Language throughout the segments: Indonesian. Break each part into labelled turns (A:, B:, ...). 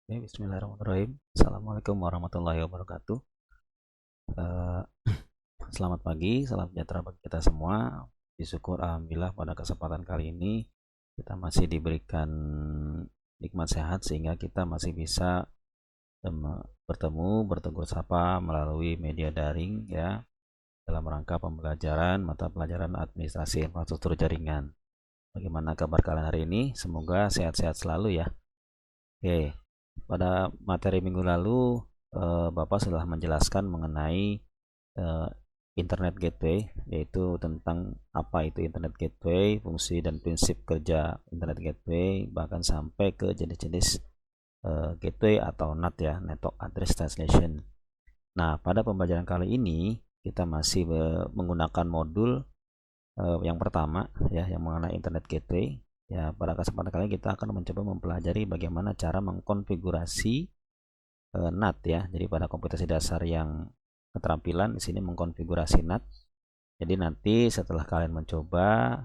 A: Oke, bismillahirrahmanirrahim. Assalamualaikum warahmatullahi wabarakatuh. Eh, Selamat pagi, salam sejahtera bagi kita semua. Syukur alhamdulillah pada kesempatan kali ini kita masih diberikan nikmat sehat sehingga kita masih bisa bertegur sapa melalui media daring ya dalam rangka pembelajaran mata pelajaran administrasi infrastruktur jaringan. Bagaimana kabar kalian hari ini? Semoga sehat-sehat selalu ya. Oke, pada materi minggu lalu Bapak sudah menjelaskan mengenai eh, Internet Gateway, yaitu tentang apa itu Internet Gateway, fungsi dan prinsip kerja Internet Gateway, bahkan sampai ke jenis-jenis gateway atau NAT ya, Network Address Translation. Nah, pada pembelajaran kali ini kita masih menggunakan modul yang pertama ya, yang mengenai Internet Gateway. Ya, pada kesempatan kali ini kita akan mencoba mempelajari bagaimana cara mengkonfigurasi NAT ya. Jadi pada kompetensi dasar yang keterampilan di sini mengkonfigurasi NAT. Jadi nanti setelah kalian mencoba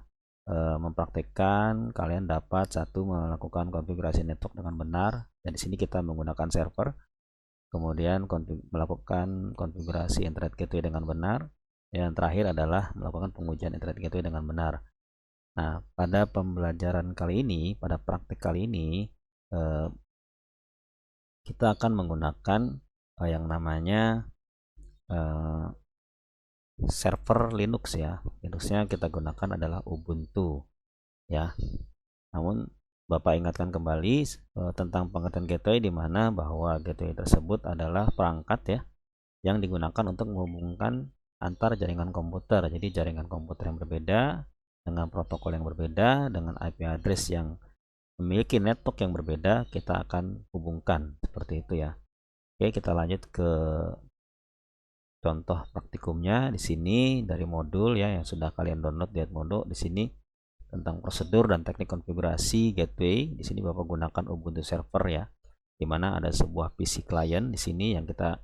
A: mempraktekkan, kalian dapat satu melakukan konfigurasi network dengan benar. Dan di sini kita menggunakan server, kemudian melakukan konfigurasi internet gateway dengan benar. Yang terakhir adalah melakukan pengujian internet gateway dengan benar. Nah, pada pembelajaran kali ini, pada praktek kali ini, kita akan menggunakan yang namanya server Linux ya. Linuxnya kita gunakan adalah Ubuntu ya. Namun Bapak ingatkan kembali tentang pengertian gateway, di mana bahwa gateway tersebut adalah perangkat ya yang digunakan untuk menghubungkan antar jaringan komputer. Jadi jaringan komputer yang berbeda dengan protokol yang berbeda dengan IP address yang memiliki network yang berbeda, kita akan hubungkan seperti itu ya. Oke, kita lanjut ke contoh praktikumnya di sini dari modul ya yang sudah kalian download di Edmodo. Di sini tentang prosedur dan teknik konfigurasi gateway. Di sini Bapak gunakan Ubuntu server ya, di mana ada sebuah PC client di sini yang kita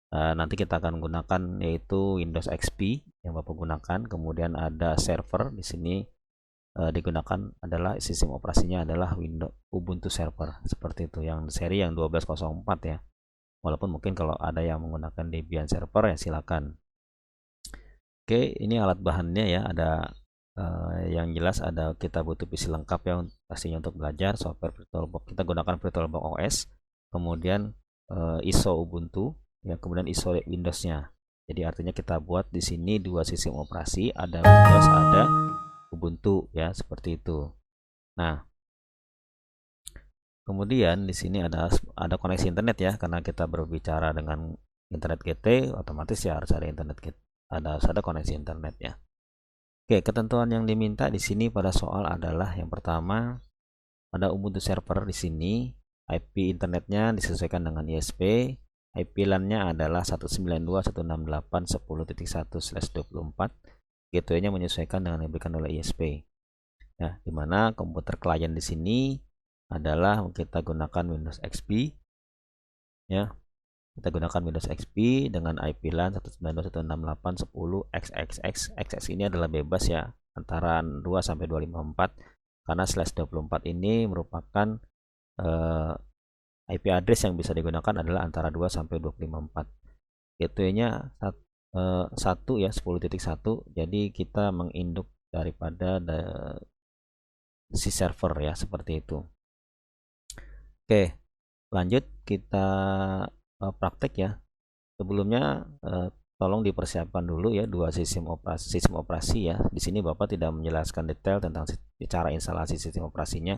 A: nanti kita akan gunakan, yaitu Windows XP yang Bapak gunakan. Kemudian ada server di sini digunakan adalah sistem operasinya adalah Windows Ubuntu server seperti itu, yang seri yang 1204 ya. Walaupun mungkin kalau ada yang menggunakan Debian server ya silakan. Oke, ini alat bahannya ya, ada yang jelas ada, kita butuh PC lengkap ya pastinya untuk belajar. Software VirtualBox kita gunakan VirtualBox OS, kemudian ISO Ubuntu ya, kemudian ISO Windows-nya. Jadi artinya kita buat di sini dua sistem operasi, ada Windows, ada Ubuntu ya, seperti itu. Nah, kemudian di sini ada koneksi internet ya, karena kita berbicara dengan internet gateway, otomatis ya harus ada internet harus ada koneksi internet ya. Oke, ketentuan yang diminta di sini pada soal adalah yang pertama, pada Ubuntu server di sini IP internetnya disesuaikan dengan ISP, IP LAN-nya adalah 192.168.10.1/24, gateway-nya menyesuaikan dengan yang diberikan oleh ISP. Ya, dimana komputer klien di sini adalah kita gunakan Windows XP ya. Kita gunakan Windows XP dengan IP LAN 192.168.10/xxx. xx ini adalah bebas ya, antara 2 sampai 254, karena /24 ini merupakan IP address yang bisa digunakan adalah antara 2 sampai 254. Gateway-nya 1 ya, 10.1. Jadi kita menginduk daripada si server ya, seperti itu. Oke, lanjut kita praktek ya. Sebelumnya tolong dipersiapkan dulu ya dua sistem operasi ya. Di sini Bapak tidak menjelaskan detail tentang cara instalasi sistem operasinya.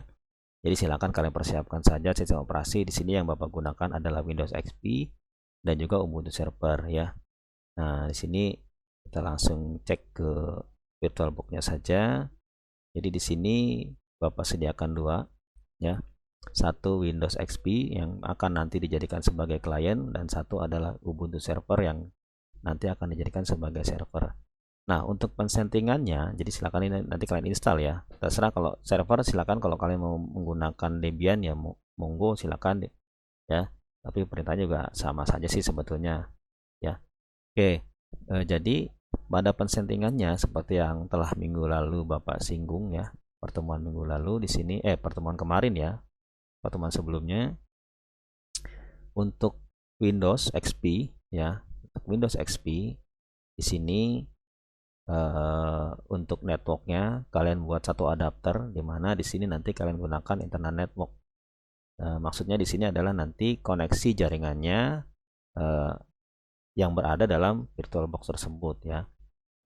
A: Jadi silakan kalian persiapkan saja sistem operasi. Di sini yang Bapak gunakan adalah Windows XP dan juga Ubuntu server ya. Nah, di sini kita langsung cek ke VirtualBox-nya saja. Jadi di sini Bapak sediakan dua ya. Satu Windows XP yang akan nanti dijadikan sebagai klien, dan satu adalah Ubuntu server yang nanti akan dijadikan sebagai server. Nah, untuk pensettingannya, jadi silakan ini nanti kalian install ya. Terserah, kalau server silakan, kalau kalian mau menggunakan Debian ya monggo silakan ya. Tapi perintahnya juga sama saja sih sebetulnya ya. Oke, jadi pada pensettingannya seperti yang telah minggu lalu Bapak singgung ya, pertemuan minggu lalu di sini pertemuan kemarin ya, pertemuan sebelumnya. untuk Windows XP ya, untuk Windows XP di sini untuk networknya kalian buat satu adapter, dimana di sini nanti kalian gunakan internal network. Maksudnya di sini adalah nanti koneksi jaringannya yang berada dalam VirtualBox tersebut ya.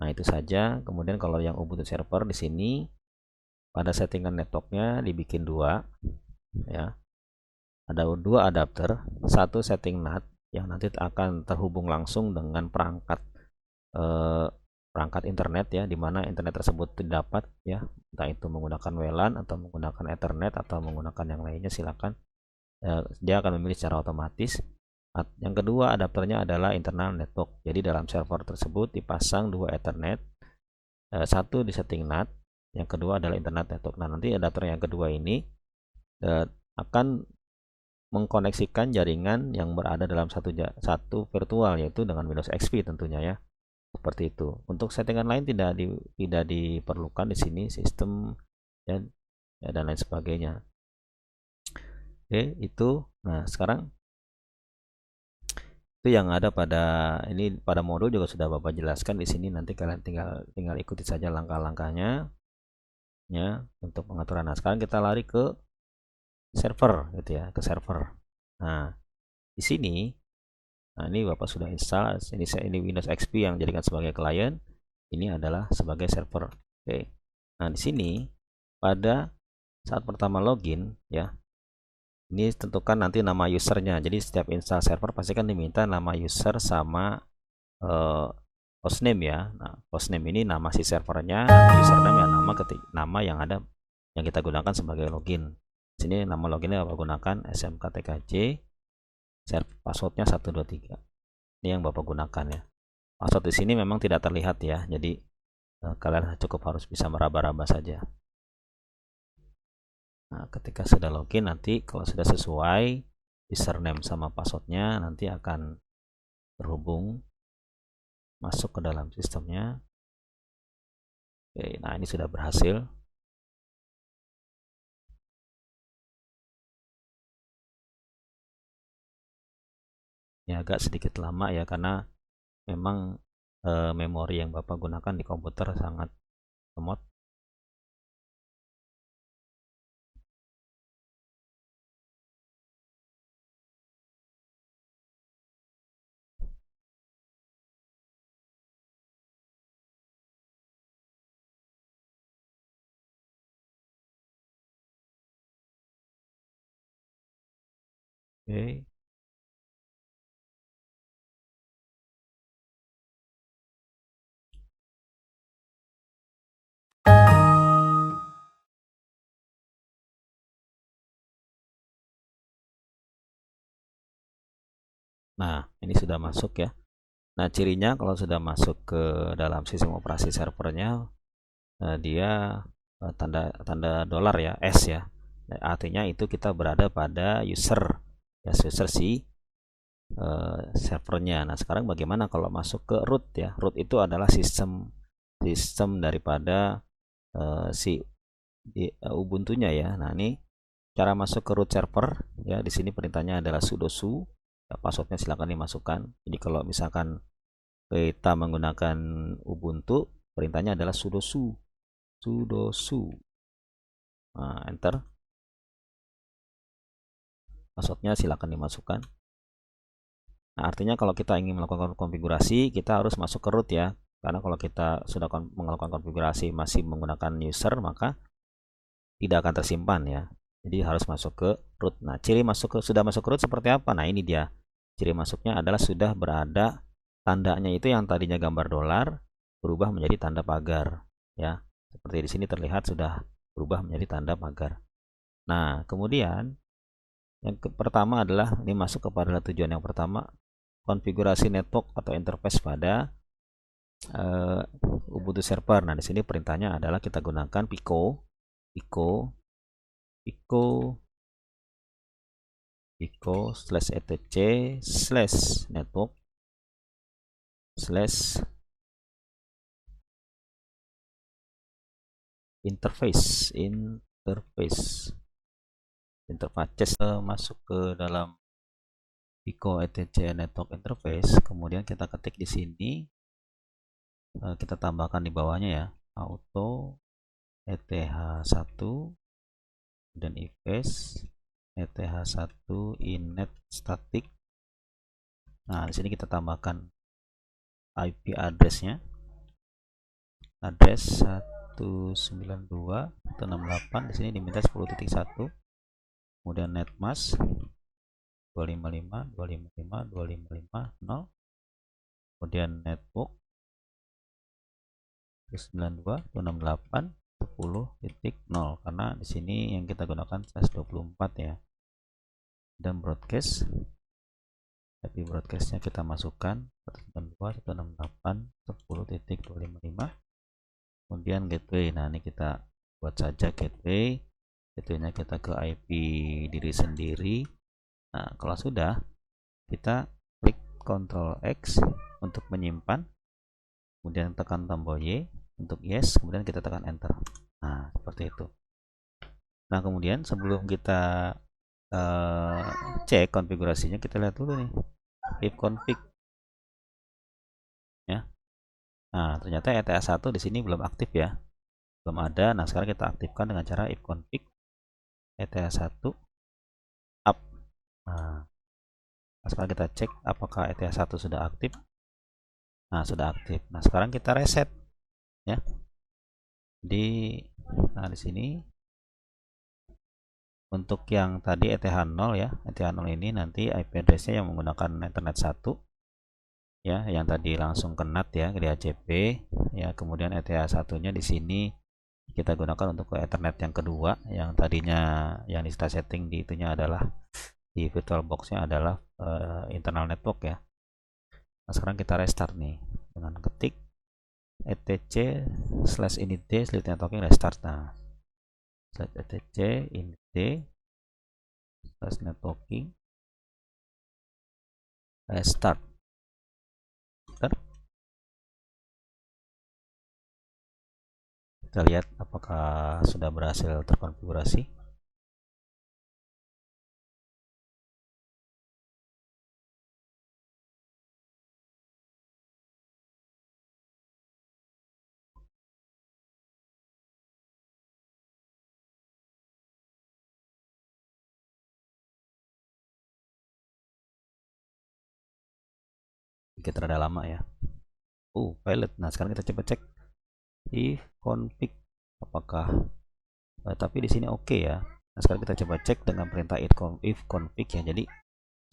A: Nah itu saja. Kemudian kalau yang Ubuntu server di sini pada settingan networknya dibikin dua ya. Ada dua adapter, satu setting NAT yang nanti akan terhubung langsung dengan perangkat internet ya, dimana internet tersebut didapat ya, entah itu menggunakan WLAN atau menggunakan Ethernet atau menggunakan yang lainnya, silakan. Dia akan memilih secara otomatis. Yang kedua adapternya adalah internal network. Jadi dalam server tersebut dipasang dua Ethernet, satu di setting NAT, yang kedua adalah internet network. Nah nanti adapter yang kedua ini akan mengkoneksikan jaringan yang berada dalam satu virtual, yaitu dengan Windows XP tentunya ya. Seperti itu. Untuk settingan lain tidak diperlukan di sini, sistem ya, dan lain sebagainya. Oke, itu. Nah, sekarang itu yang ada pada ini, pada modul juga sudah Bapak jelaskan di sini, nanti kalian tinggal ikuti saja langkah-langkahnya ya untuk pengaturan. Nah, sekarang kita lari ke server gitu ya, ke server. Nah, di sini ini Bapak sudah install, ini Windows XP yang dijadikan sebagai klien, ini adalah sebagai server. Oke. Nah, di sini pada saat pertama login ya, ini tentukan nanti nama usernya. Jadi setiap install server pasti kan diminta nama user sama hostname ya. Nah, hostname ini nama si servernya, username ya nama yang ada yang kita gunakan sebagai login. Sini nama loginnya Bapak gunakan smktkc, passwordnya 123. Ini yang Bapak gunakan ya. Password di sini memang tidak terlihat ya, jadi kalian cukup harus bisa meraba-raba saja. Nah, ketika sudah login, nanti kalau sudah sesuai username sama passwordnya, nanti akan terhubung masuk ke dalam sistemnya. Oke, nah ini sudah berhasil. Ini agak sedikit lama ya, karena memang memori yang Bapak gunakan di komputer sangat lemot. Oke. Nah, ini sudah masuk ya. Nah, cirinya kalau sudah masuk ke dalam sistem operasi servernya, dia tanda dolar ya, S ya. Artinya itu kita berada pada user ya, user si servernya. Nah, sekarang bagaimana kalau masuk ke root ya? Root itu adalah sistem daripada si Ubuntu-nya ya. Nah, ini cara masuk ke root server ya. Di sini perintahnya adalah sudo su. Ya, passwordnya silakan dimasukkan. Jadi kalau misalkan kita menggunakan Ubuntu, perintahnya adalah sudo su. Sudo su. Nah, enter. Passwordnya silakan dimasukkan. Nah, artinya kalau kita ingin melakukan konfigurasi, kita harus masuk ke root ya. Karena kalau kita sudah melakukan konfigurasi masih menggunakan user, maka tidak akan tersimpan ya. Jadi harus masuk ke root. Nah, ciri sudah masuk ke root seperti apa? Nah, ini dia. Ciri masuknya adalah sudah berada tandanya itu yang tadinya gambar dolar berubah menjadi tanda pagar ya. Seperti di sini terlihat sudah berubah menjadi tanda pagar. Nah, kemudian yang pertama adalah ini masuk kepada tujuan yang pertama, konfigurasi network atau interface pada Ubuntu server. Nah, di sini perintahnya adalah kita gunakan pico /etc/network/ interface. Masuk ke dalam Pico etc network interface, kemudian kita ketik di sini, kita tambahkan di bawahnya ya, auto ETH1 dan ifs ETH1 init static. Nah, di sini kita tambahkan IP addressnya, address 192.168, di sini diminta 10.1, kemudian netmask 255.255.255.0, kemudian network 92.268.10.0, karena di sini yang kita gunakan 124 ya. Dan broadcast, tapi broadcastnya kita masukkan 192.168.10.255. kemudian gateway. Nah, ini kita buat saja gateway, gateway-nya kita ke IP diri sendiri. Nah, kalau sudah, kita klik Ctrl X untuk menyimpan, kemudian tekan tombol Y untuk yes, kemudian kita tekan enter. Nah, seperti itu. Nah, kemudian sebelum kita cek konfigurasinya, kita lihat dulu nih ifconfig ya. Nah, ternyata ETH1 di sini belum aktif ya, belum ada. Nah, sekarang kita aktifkan dengan cara ifconfig ETH1 up. Nah, sekarang kita cek apakah ETH1 sudah aktif. Nah, sudah aktif. Nah, sekarang kita reset ya. Nah, di sini untuk yang tadi ETH0 ya, ETH0 ini nanti IP address-nya yang menggunakan Ethernet 1 ya, yang tadi langsung ke NAT ya, di ACP ya. Kemudian ETH1-nya di sini kita gunakan untuk ke Ethernet yang kedua, yang tadinya yang kita setting di itunya adalah di VirtualBox-nya adalah internal network ya. Nah, sekarang kita restart nih dengan ketik etc/init/networking restart. Nah, etc/init/networking restart. Kita lihat apakah sudah berhasil terkonfigurasi. Kita rada lama ya. Pilot. Nah, sekarang kita coba cek ifconfig apakah tapi di sini oke ya. Nah, sekarang kita coba cek dengan perintah ifconfig ya. Jadi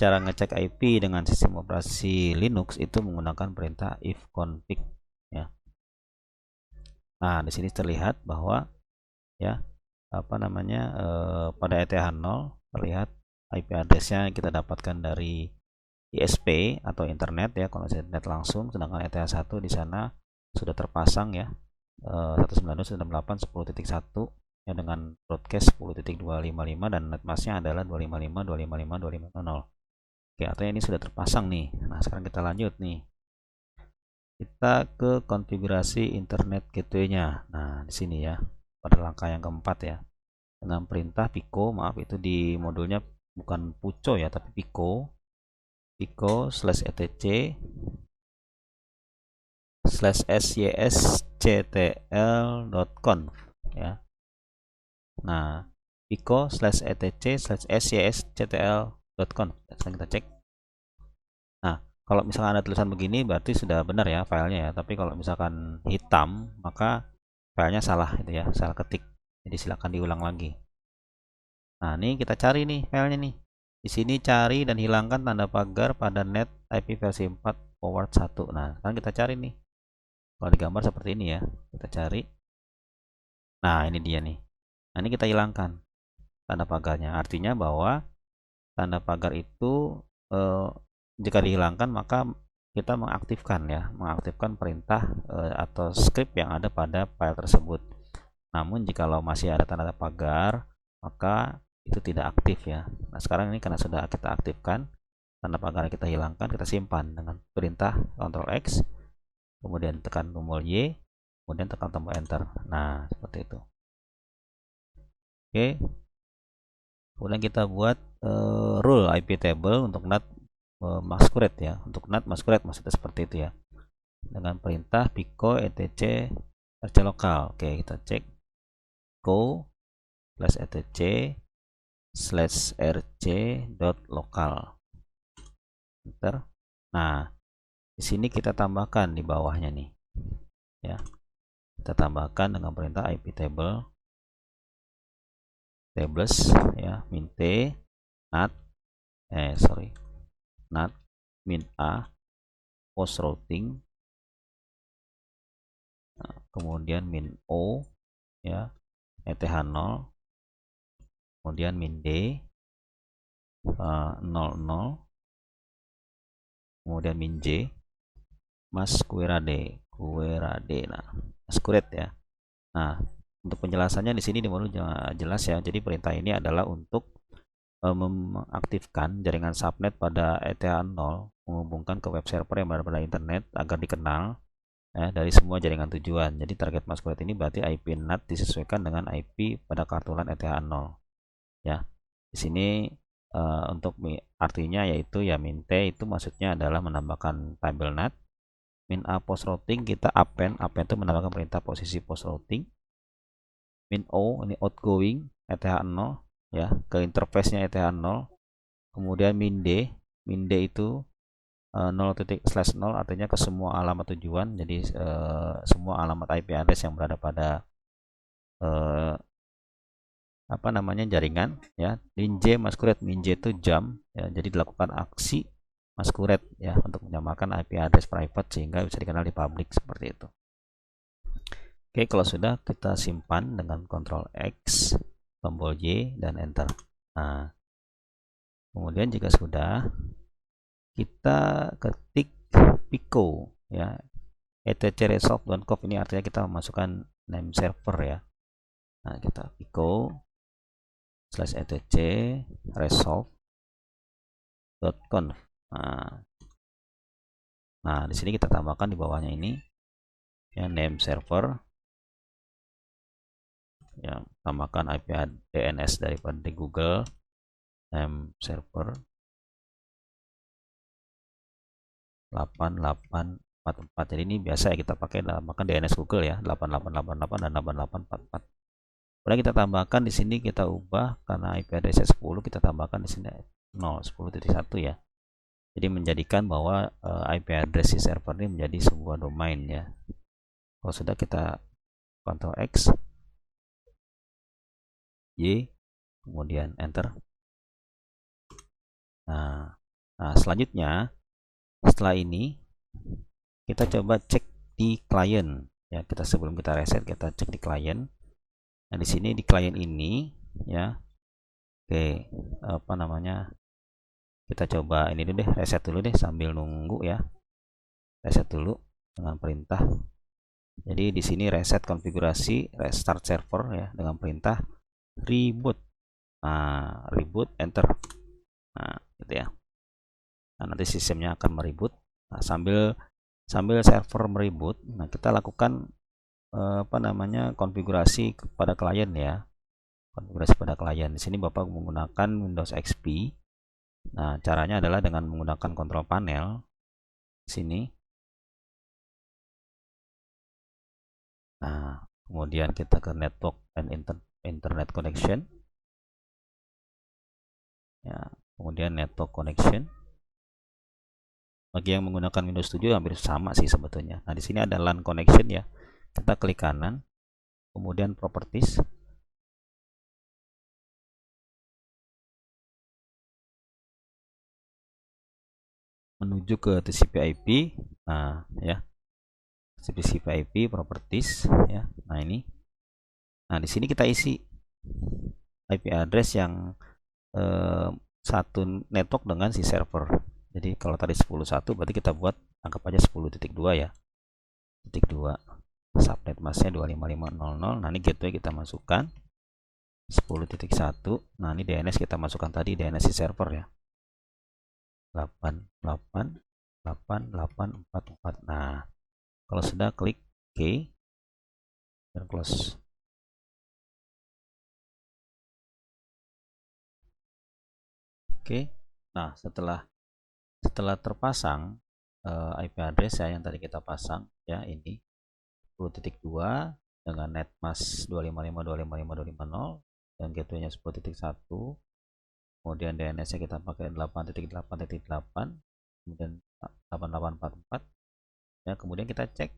A: cara ngecek IP dengan sistem operasi Linux itu menggunakan perintah ifconfig ya. Nah, di sini terlihat bahwa ya pada ETH0 terlihat IP address-nya kita dapatkan dari ISP atau internet ya, koneksi internet langsung, sedangkan ETH1 di sana sudah terpasang ya 192.168.10.1 ya, dengan broadcast 10.255 dan netmasknya adalah 255.255.255.0. Oke, artinya ini sudah terpasang nih. Nah, sekarang kita lanjut nih. Kita ke konfigurasi internet gateway-nya. Nah, di sini ya, pada langkah yang keempat ya. Dengan perintah pico, maaf itu di modulnya bukan puco ya, tapi pico /etc/sysctl.conf ya. Nah, pico/etc/sysctl.conf. Sekarang kita cek. Nah, kalau misalkan ada tulisan begini berarti sudah benar ya filenya ya. Tapi kalau misalkan hitam maka filenya salah itu ya, salah ketik. Jadi silakan diulang lagi. Nah, ini kita cari nih filenya nih. Di sini cari dan hilangkan tanda pagar pada net IP versi 4 forward 1. Nah, sekarang kita cari nih. Kalau digambar seperti ini ya, kita cari. Nah, ini dia nih. Nah, ini kita hilangkan tanda pagarnya. Artinya bahwa tanda pagar itu jika dihilangkan maka kita mengaktifkan ya, mengaktifkan perintah atau script yang ada pada file tersebut. Namun jikalau masih ada tanda pagar maka itu tidak aktif ya. Nah, sekarang ini karena sudah kita aktifkan, tanda pagar kita hilangkan, kita simpan dengan perintah Ctrl X, kemudian tekan tombol Y, kemudian tekan tombol enter. Nah, seperti itu. Oke. Kemudian kita buat rule IP table untuk NAT masquerade ya. Untuk NAT masquerade maksudnya seperti itu ya. Dengan perintah pico etc rc lokal. Oke, kita cek pico /etc /rc .lokal. Enter. Nah, di sini kita tambahkan di bawahnya nih. Ya. Kita tambahkan dengan perintah ip table tables ya, min t nat nat min a post routing, nah, kemudian min o ya, eth0, kemudian min d 00, kemudian min j masquerade nah masquerade ya. Nah, untuk penjelasannya di sini di menu jelas ya. Jadi perintah ini adalah untuk mengaktifkan jaringan subnet pada ETH0 menghubungkan ke web server yang berada pada internet agar dikenal ya, dari semua jaringan tujuan. Jadi target masquerade ini berarti IP NAT disesuaikan dengan IP pada kartu LAN ETH0 ya. Di sini untuk artinya yaitu ya min T itu maksudnya adalah menambahkan tabel NAT. Min A post routing kita append itu menambahkan perintah posisi post routing. Min O ini outgoing ETH0 ya, ke interface-nya ETH0. Kemudian min D itu 0./0 artinya ke semua alamat tujuan. Jadi semua alamat IP address yang berada pada jaringan ya. Min J masquerade, min J itu jam ya, jadi dilakukan aksi masquerade ya untuk menyamakan IP address private sehingga bisa dikenal di public seperti itu. Oke, kalau sudah kita simpan dengan Ctrl X, tombol Y dan enter. Nah, kemudian jika sudah, kita ketik pico ya, etc resolve.conf, ini artinya kita memasukkan name server ya. Nah, kita pico /etc resolve.conf. Nah, di sini kita tambahkan di bawahnya ini ya, name server ya, tambahkan IP DNS daripada di Google, name server 8844. Jadi ini biasa ya kita pakai, tambahkan DNS Google ya, 8888 dan 8844. Kemudian kita tambahkan di sini, kita ubah karena IP address 10, kita tambahkan di sini 10.1 ya. Jadi menjadikan bahwa IP address si server ini menjadi sebuah domain ya. Kalau sudah, kita Ctrl X, Y, kemudian enter. Nah, selanjutnya setelah ini kita coba cek di klien ya. Kita sebelum kita reset, kita cek di klien. Nah, di sini di klien ini ya. Oke, kita coba ini dulu deh, reset dulu deh sambil nunggu ya. Reset dulu dengan perintah. Jadi di sini reset konfigurasi, restart server ya dengan perintah reboot. Nah, reboot enter. Nah, gitu ya. Nah, nanti sistemnya akan mereboot. Nah, sambil server mereboot, nah kita lakukan konfigurasi kepada klien ya. Konfigurasi pada klien. Di sini Bapak menggunakan Windows XP. Nah, caranya adalah dengan menggunakan kontrol panel sini. Nah, kemudian kita ke network and internet connection. Ya, kemudian network connection. Bagi yang menggunakan Windows 7 hampir sama sih sebetulnya. Nah, di sini ada LAN connection ya. Kita klik kanan, kemudian properties. Menuju ke TCP/IP. Nah, ya. TCP/IP properties ya. Nah, ini. Nah, di sini kita isi IP address yang satu network dengan si server. Jadi kalau tadi 10.1 berarti kita buat anggap aja 10.2 ya. Titik 2. Subnet masknya 255.0.0. Nah, ini gateway kita masukkan 10.1. Nah, ini DNS kita masukkan tadi, DNS si server ya. 888844. Nah, kalau sudah klik OK dan close. Oke. Nah, setelah Setelah terpasang IP address ya yang tadi kita pasang ya, ini 10.2 dengan netmask 255.255.250 dan gateway-nya 10.1, kemudian DNS-nya kita pakai 8.8.8, kemudian 8844 ya. Kemudian kita cek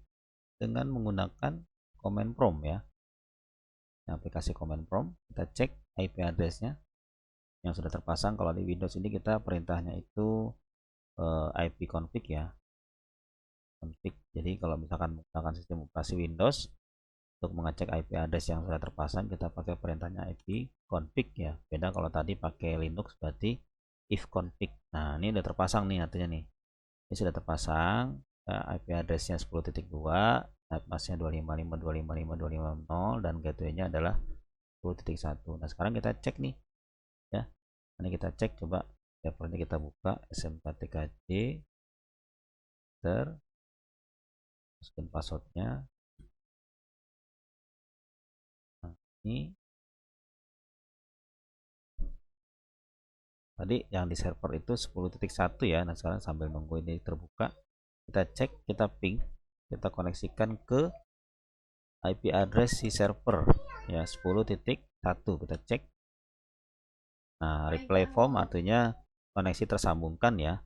A: dengan menggunakan command prompt ya, aplikasi command prompt. Kita cek IP address-nya yang sudah terpasang. Kalau di Windows ini kita perintahnya itu ipconfig ya, config. Jadi kalau misalkan menggunakan sistem operasi Windows, untuk mengecek IP address yang sudah terpasang kita pakai perintahnya ipconfig ya. Beda kalau tadi pakai Linux berarti ifconfig. Nah, ini udah terpasang nih artinya nih. Ini sudah terpasang IP address-nya 10.2, netmask-nya 255.255.250 dan gateway-nya adalah 10.1. Nah, sekarang kita cek nih ya. Ini kita cek, coba servernya kita buka smk-tkj masukin passwordnya. Nah, ini tadi yang di server itu 10.1 ya. Nah, sekarang sambil nunggu ini terbuka, kita cek, kita ping, kita koneksikan ke IP address si server ya 10.1. kita cek. Nah, reply form artinya koneksi tersambungkan ya,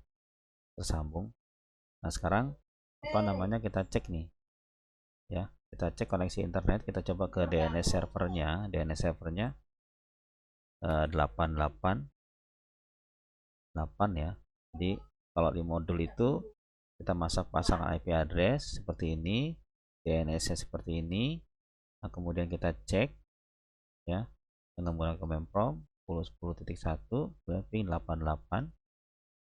A: tersambung. Nah, sekarang apa namanya, kita cek nih ya, kita cek koneksi internet. Kita coba ke DNS servernya, 888 ya. Jadi kalau di modul itu kita pasang IP address seperti ini, DNS nya seperti ini. Nah, kemudian kita cek ya dengan menggunakan command prompt 10.1 ping 88.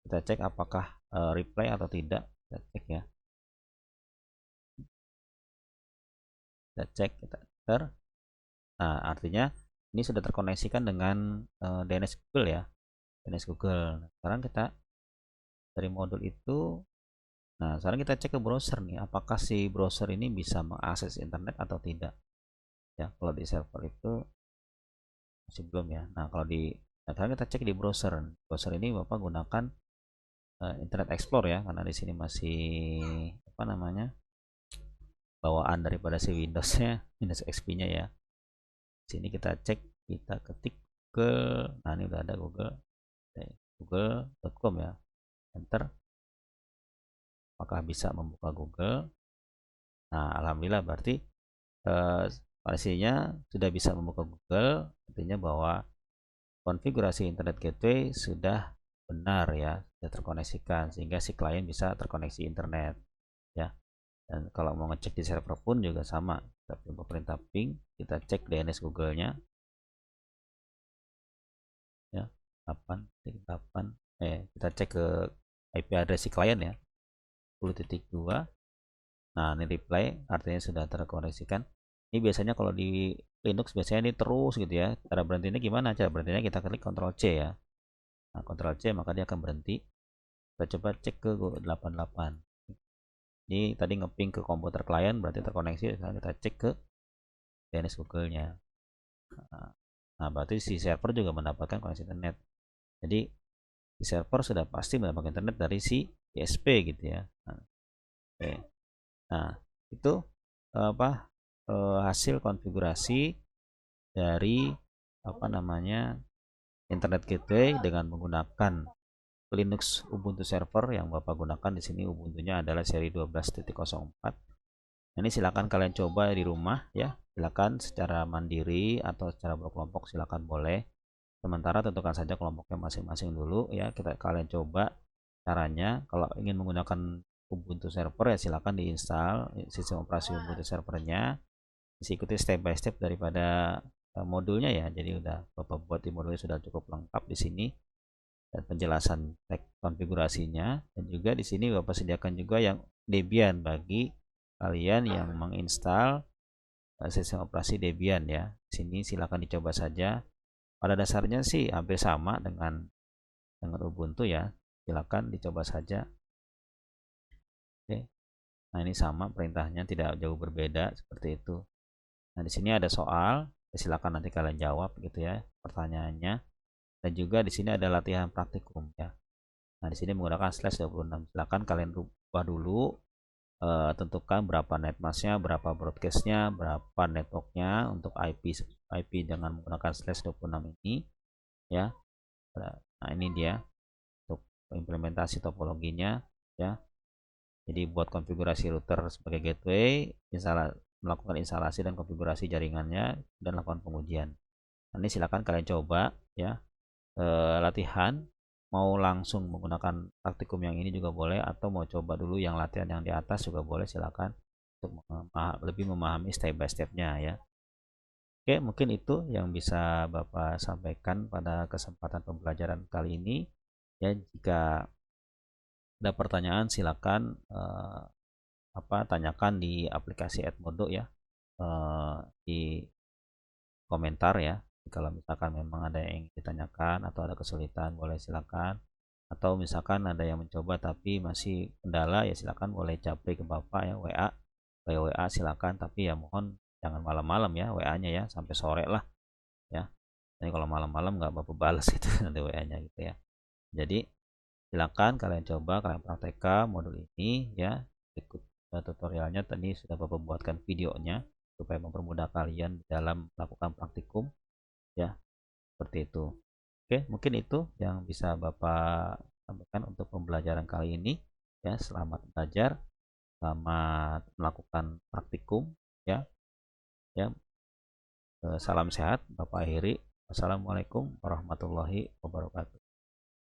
A: Kita cek apakah reply atau tidak. Kita cek ya, kita cek, kita enter. Nah, artinya ini sudah terkoneksikan dengan DNS Google ya, DNS Google. Nah, sekarang kita dari modul itu, nah sekarang kita cek ke browser nih, apakah si browser ini bisa mengakses internet atau tidak ya. Kalau di server itu masih belum ya. Nah, kalau di, nah sekarang kita cek di browser. Browser ini Bapak gunakan Internet Explorer ya, karena di sini masih apa namanya, bawaan daripada si Windows-nya, Windows XP-nya ya. Sini kita cek, kita ketik Google. Nah, ini udah ada Google, google.com ya, enter. Apakah bisa membuka Google? Nah, alhamdulillah berarti pastinya sudah bisa membuka Google, artinya bahwa konfigurasi internet gateway sudah benar ya, sudah terkoneksikan sehingga si klien bisa terkoneksi internet ya. Dan kalau mau ngecek di server pun juga sama, kita perintah ping, kita cek DNS Google-nya ya, 8.8, kita cek ke IP address si klien ya 10.2. Nah, ini reply artinya sudah terkoneksikan. Ini biasanya kalau di Linux biasanya ini terus gitu ya. Cara berhentinya gimana? Cara berhentinya kita klik Ctrl C ya. Nah, Ctrl C maka dia akan berhenti. Kita coba cek ke 88. Ini tadi ngeping ke komputer klien berarti terkoneksi. Sekarang kita cek ke DNS Google-nya. Nah, berarti si server juga mendapatkan koneksi internet. Jadi si server sudah pasti mendapatkan internet dari si ISP gitu ya. Nah, oke. Nah, itu apa hasil konfigurasi dari apa namanya internet gateway dengan menggunakan Linux Ubuntu server yang Bapak gunakan di sini. Ubuntunya adalah seri 12.04. Ini silakan kalian coba di rumah ya. Silakan secara mandiri atau secara berkelompok silakan boleh. Sementara tentukan saja kelompoknya masing-masing dulu ya. Kalian coba caranya. Kalau ingin menggunakan Ubuntu server ya silakan diinstal sistem operasi Ubuntu servernya. Ikuti step by step daripada modulnya ya. Jadi udah Bapak buat di modulnya sudah cukup lengkap di sini, dan penjelasan konfigurasinya, dan juga di sini Bapak sediakan juga yang Debian bagi kalian yang menginstal sistem operasi Debian ya. Di sini silakan dicoba saja. Pada dasarnya sih hampir sama dengan Ubuntu ya. Silakan dicoba saja. Oke. Nah, ini sama perintahnya, tidak jauh berbeda seperti itu. Nah, di sini ada soal, silakan nanti kalian jawab gitu ya pertanyaannya. Dan juga di sini ada latihan praktikum ya. Nah, di sini menggunakan /26. Silakan kalian rubah dulu, tentukan berapa netmasknya, berapa broadcastnya, berapa networknya untuk IP dengan menggunakan /26 ini ya. Nah, ini dia untuk implementasi topologinya ya. Jadi buat konfigurasi router sebagai gateway, melakukan instalasi dan konfigurasi jaringannya dan lakukan pengujian. Nah, ini silakan kalian coba ya, latihan. Mau langsung menggunakan praktikum yang ini juga boleh, atau mau coba dulu yang latihan yang di atas juga boleh, silakan untuk lebih memahami step by stepnya ya. Oke, mungkin itu yang bisa Bapak sampaikan pada kesempatan pembelajaran kali ini ya. Jika ada pertanyaan silakan tanyakan di aplikasi Edmodo ya, di komentar ya. Kalau misalkan memang ada yang ditanyakan atau ada kesulitan, boleh silakan. Atau misalkan ada yang mencoba tapi masih kendala, ya silakan boleh japri ke Bapak ya, WA. WA silakan, tapi ya mohon jangan malam-malam ya WA-nya ya, sampai sore lah ya. Jadi kalau malam-malam nggak Bapak balas itu nanti WA-nya gitu ya. Jadi silakan kalian coba, kalian praktekkan modul ini ya. Ikut tutorialnya tadi sudah Bapak buatkan videonya supaya mempermudah kalian dalam melakukan praktikum ya, seperti itu. Oke, mungkin itu yang bisa Bapak sampaikan untuk pembelajaran kali ini ya. Selamat belajar, selamat melakukan praktikum ya. Ya, salam sehat Bapak akhiri. Wassalamualaikum warahmatullahi wabarakatuh.